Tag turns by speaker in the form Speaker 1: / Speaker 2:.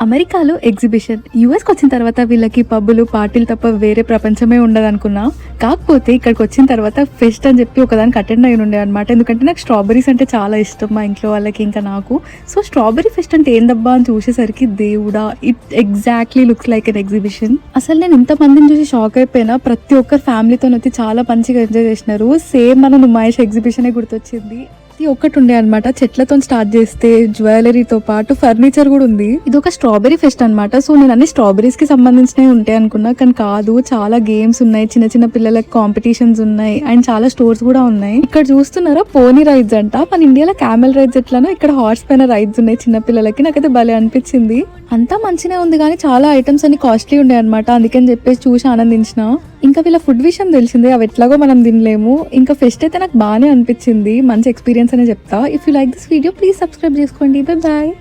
Speaker 1: అమెరికాలో ఎగ్జిబిషన్, యూఎస్కి వచ్చిన తర్వాత వీళ్ళకి పబ్బులు పార్టీలు తప్ప వేరే ప్రపంచమే ఉండదు అనుకున్నా. కాకపోతే ఇక్కడికి వచ్చిన తర్వాత ఫెస్ట్ అని చెప్పి ఒకదానికి అటెండ్ అయి ఉండే అనమాట. ఎందుకంటే నాకు స్ట్రాబెరీస్ అంటే చాలా ఇష్టం, మా ఇంట్లో వాళ్ళకి ఇంకా నాకు. సో స్ట్రాబెరీ ఫెస్ట్ అంటే ఏందబ్బా అని చూసేసరికి దేవుడా, it exactly looks like an exhibition. అసలు నేను ఇంతమందిని చూసి షాక్ అయిపోయినా. ప్రతి ఒక్కరు ఫ్యామిలీతో వచ్చి చాలా మంచిగా ఎంజాయ్ చేసినారు. సేమ్ మన నుమాయిష్ ఎగ్జిబిషనే గుర్తొచ్చింది. ఒక్కటి ఉండే అనమాట. చెట్లతో స్టార్ట్ చేస్తే జ్యువెలరీతో పాటు ఫర్నిచర్ కూడా ఉంది. ఇది ఒక స్ట్రాబెరీ ఫెస్ట్ అనమాట. సో నేను అన్ని స్ట్రాబెరీస్ కి సంబంధించినవి ఉంటాయి అనుకున్నా, కానీ కాదు. చాలా గేమ్స్ ఉన్నాయి, చిన్న చిన్న పిల్లలకి కాంపిటీషన్స్ ఉన్నాయి, అండ్ చాలా స్టోర్స్ కూడా ఉన్నాయి. ఇక్కడ చూస్తున్నారా పోనీ రైడ్స్ అంట. మన ఇండియాలో క్యామెల్ రైడ్స్ ఎట్లానో ఇక్కడ హార్స్ పైన రైడ్స్ ఉన్నాయి చిన్న పిల్లలకి. నాకైతే భలే అనిపించింది. అంతా మంచిగా ఉంది, కానీ చాలా ఐటమ్స్ అన్ని కాస్ట్లీ ఉండే అనమాట. అందుకని చెప్పేసి చూసి ఆనందించిన. ఇంకా వీళ్ళ ఫుడ్ విషయం తెలిసిందే, అవి ఎట్లాగో మనం తినలేము. ఇంకా ఫెస్ట్ అయితే నాకు బాగానే అనిపించింది, మంచి ఎక్స్పీరియన్స్ అనే చెప్తా. If you like this video please subscribe చేసుకోండి. Bye bye.